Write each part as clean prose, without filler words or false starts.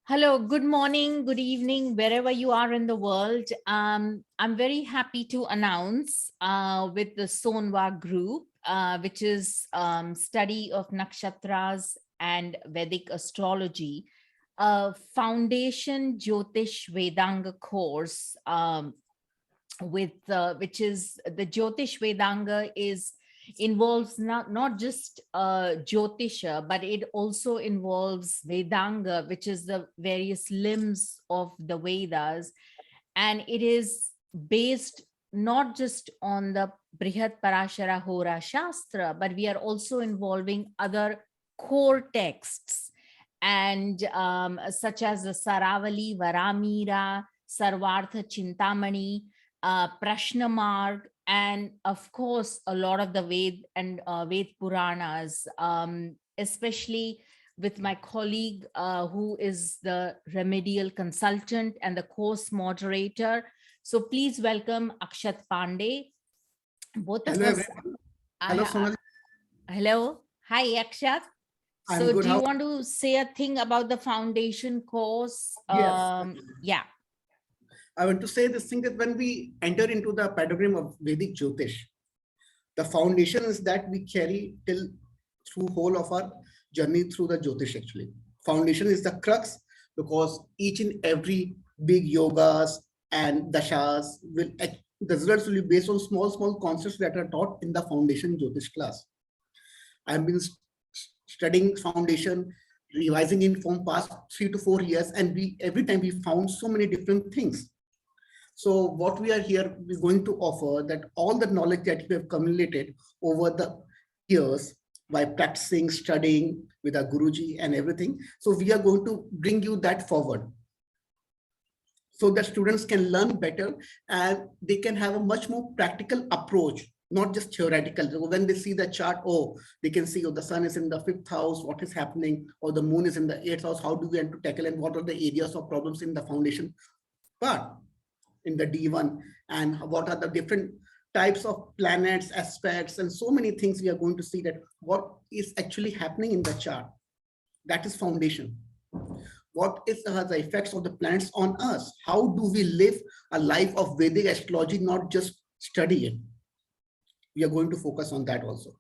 Hello, good morning, good evening, wherever you are in the world. I'm very happy to announce with the Sonwa group, which is study of nakshatras and Vedic astrology, a foundation Jyotish Vedanga course with which is the Jyotish Vedanga is involves not just Jyotisha, but it also involves Vedanga, which is the various limbs of the Vedas. And it is based not just on the Brihat Parashara Hora Shastra, but we are also involving other core texts and such as the Saravali, Varamira, Sarvartha Chintamani, Prashna Marg, and of course, a lot of the Ved and Ved Puranas, especially with my colleague who is the remedial consultant and the course moderator. So please welcome Akshat Pandey. Both of Hello, us. everyone. Hello, Sonali. Hello. Hi, Akshat. I'm So good. do you How? want to say a thing about the foundation course? Yes. Yeah. I want to say this thing that when we enter into the paradigm of Vedic Jyotish, the foundation is that we carry till through whole of our journey through the Jyotish actually. Foundation is the crux because each and every big yogas and dashas the results will be based on small concepts that are taught in the foundation Jyotish class. I've been studying foundation, revising it from past 3 to 4 years, and we every time we found so many different things. So what we are here, we're going to offer that all the knowledge that we have accumulated over the years by practicing, studying with our Guruji and everything. So we are going to bring you that forward so that students can learn better and they can have a much more practical approach, not just theoretical. So when they see the chart, oh, they can see, oh, the sun is in the 5th house, what is happening, or the moon is in the 8th house, how do we want to tackle and what are the areas of problems in the foundation part in the D1 and what are the different types of planets, aspects, and so many things we are going to see that what is actually happening in the chart. That is foundation. What is the effects of the planets on us? How do we live a life of Vedic astrology, not just study it? We are going to focus on that also.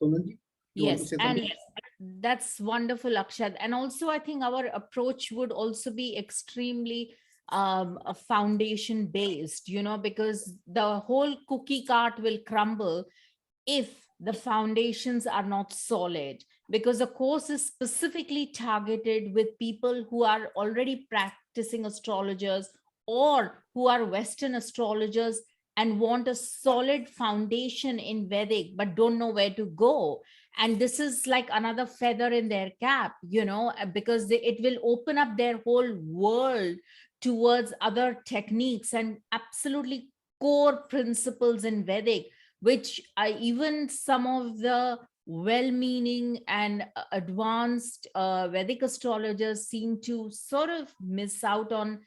Sonalji, you want to Yes, say and something? that's wonderful, Akshat. And also, I think our approach would also be extremely foundation based, because the whole cookie cart will crumble if the foundations are not solid, because the course is specifically targeted with people who are already practicing astrologers or who are Western astrologers and want a solid foundation in Vedic but don't know where to go. And this is like another feather in their cap, because it will open up their whole world towards other techniques and absolutely core principles in Vedic, which even some of the well-meaning and advanced Vedic astrologers seem to sort of miss out on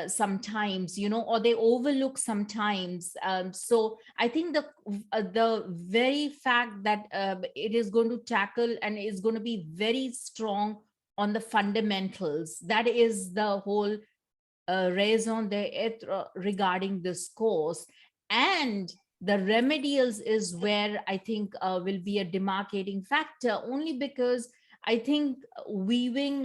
sometimes, or they overlook sometimes. So I think the very fact that it is going to tackle and is going to be very strong on the fundamentals, that is the whole raison d'etre regarding this course. And the remedials is where I think will be a demarcating factor, only because I think weaving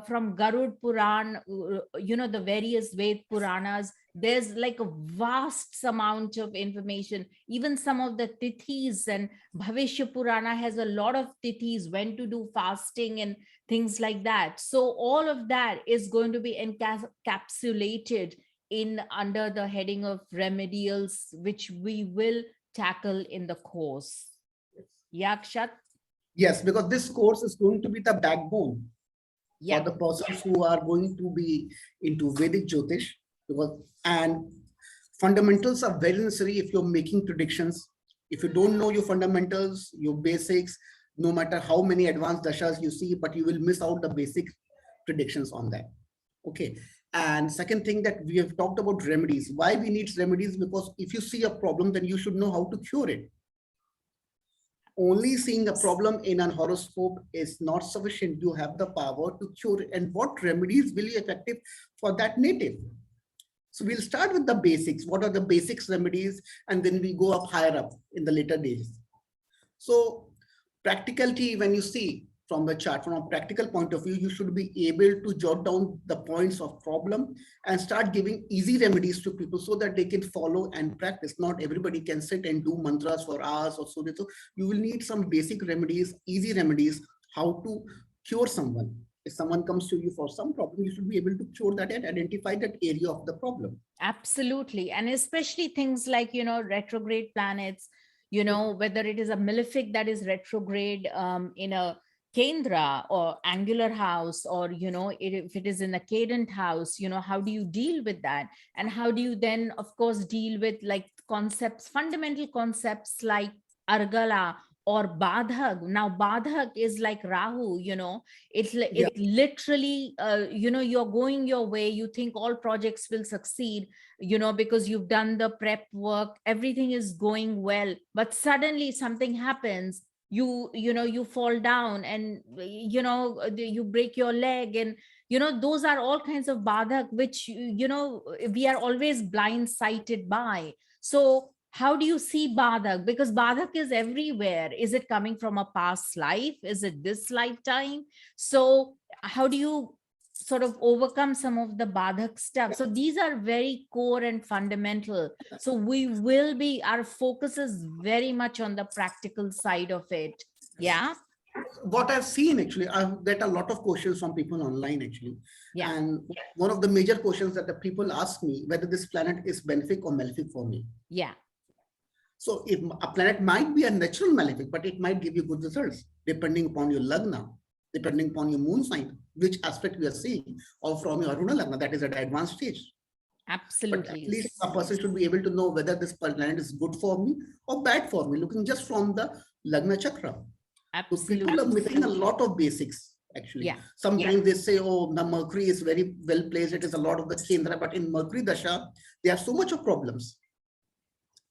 from Garud Puran, the various Ved Puranas, there's like a vast amount of information. Even some of the tithis, and Bhavishya Purana has a lot of tithis, when to do fasting and things like that. So all of that is going to be encapsulated in under the heading of remedials, which we will tackle in the course. Yakshat? Yes, because this course is going to be the backbone Yeah. for the persons who are going to be into Vedic Jyotish. And fundamentals are very necessary if you're making predictions. If you don't know your fundamentals, your basics, no matter how many advanced dashas you see, but you will miss out the basic predictions on that. Okay. And second thing that we have talked about remedies. Why we need remedies? Because if you see a problem, then you should know how to cure it. Only seeing a problem in an horoscope is not sufficient. You have the power to cure it. And what remedies will be effective for that native? So we'll start with the basics. What are the basics remedies? And then we go up higher up in the later days. So practicality, when you see from the chart, from a practical point of view, you should be able to jot down the points of problem and start giving easy remedies to people so that they can follow and practice. Not everybody can sit and do mantras for hours or so. So you will need some basic remedies, easy remedies, how to cure someone. If someone comes to you for some problem, you should be able to cure that and identify that area of the problem. Absolutely. And especially things like, retrograde planets, whether it is a malefic that is retrograde in a Kendra or angular house, or, if it is in a cadent house, how do you deal with that? And how do you then, of course, deal with like concepts, fundamental concepts like Argala or Badhak. Now, Badhak is like Rahu, it literally, you're going your way. You think all projects will succeed, because you've done the prep work, everything is going well, but suddenly something happens, you fall down, and you break your leg, and those are all kinds of Badhak which we are always blindsided by. So how do you see Badhak? Because Badhak is everywhere. Is it coming from a past life? Is it this lifetime? So how do you sort of overcome some of the Badhak stuff? So these are very core and fundamental. So our focus is very much on the practical side of it. Yeah. What I've seen, actually, I get a lot of questions from people online, actually. Yeah. And one of the major questions that the people ask me, whether this planet is benefic or malefic for me. Yeah. So if a planet might be a natural malefic, but it might give you good results, depending upon your lagna, depending upon your moon sign, which aspect we are seeing, or from your Aruna lagna, that is at advanced stage. Absolutely. But at least a person should be able to know whether this planet is good for me or bad for me, looking just from the lagna chakra. Absolutely. So people are missing a lot of basics, actually. Yeah. Sometimes they say, oh, the Mercury is very well placed. It is a lot of the Kendra, but in Mercury Dasha, there are so much of problems.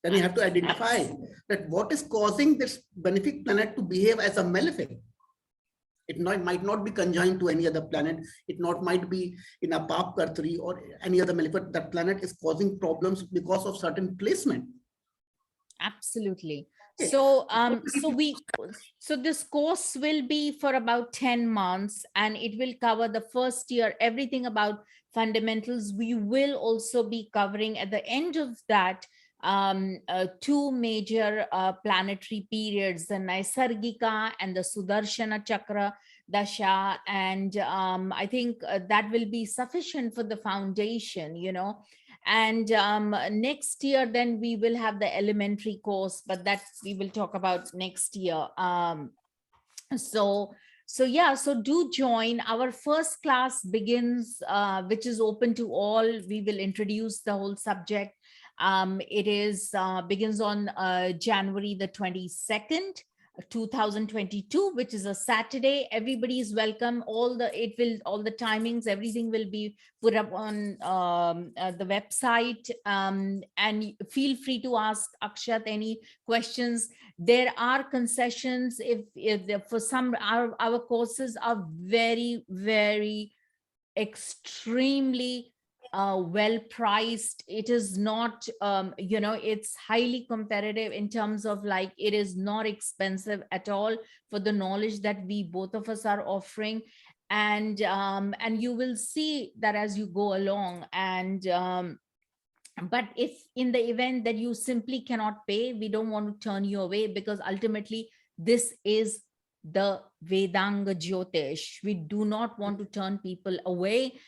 Then you have to identify that what is causing this benefic planet to behave as a malefic. It might not be conjoined to any other planet. It might be in a Pap Kartri or any other malefic. That planet is causing problems because of certain placement. Absolutely. So so this course will be for about 10 months, and it will cover the first year, everything about fundamentals. We will also be covering at the end of that two major planetary periods, the Naisargika and the Sudarshana Chakra Dasha. And I think that will be sufficient for the foundation, And next year, then we will have the elementary course, but that we will talk about next year. So do join. Our first class begins, which is open to all. We will introduce the whole subject. It is begins on January the 22nd, 2022, which is a Saturday. Everybody is welcome. All the timings, everything will be put up on the website. And feel free to ask Akshat any questions. There are concessions if for some, our courses are very, very extremely well priced. It is not it's highly competitive in terms of like, it is not expensive at all for the knowledge that we both of us are offering. And you will see that as you go along. And but if in the event that you simply cannot pay, we don't want to turn you away, because ultimately this is the Vedanga Jyotish. We do not want to turn people away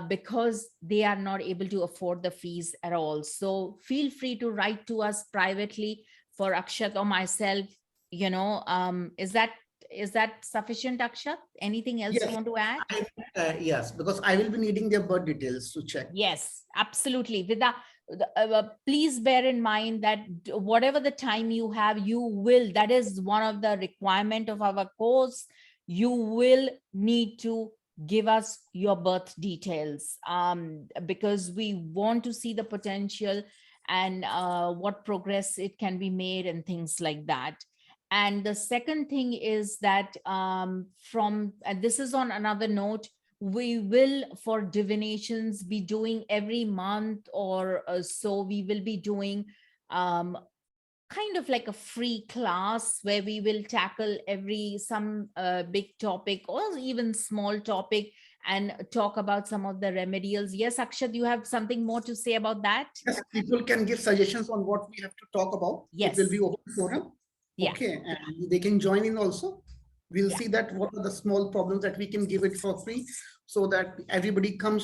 because they are not able to afford the fees at all. So feel free to write to us privately for Akshat or myself. Is that sufficient, Akshat? Anything else you want to add? Yes, because I will be needing their birth details to check. Yes, absolutely. Please bear in mind that whatever the time you have, that is one of the requirement of our course. You will need to give us your birth details because we want to see the potential and what progress it can be made and things like that. And the second thing is that and this is on another note, we will for divinations be doing every month or so, we will be doing kind of like a free class where we will tackle some big topic or even small topic and talk about some of the remedials. Yes, Akshat, you have something more to say about that? Yes, people can give suggestions on what we have to talk about. Yes. It will be open forum. Yeah. Okay, and they can join in also. We'll Yeah. see that what are the small problems that we can give it for free so that everybody comes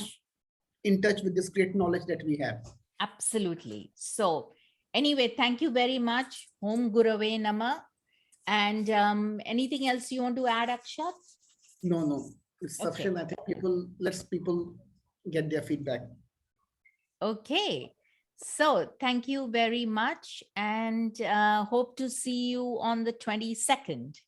in touch with this great knowledge that we have. Absolutely. So anyway, thank you very much. Om Gurave Nama. And anything else you want to add, Akshat? No, it's Okay. sufficient. I think let's people get their feedback. Okay. So thank you very much and hope to see you on the 22nd.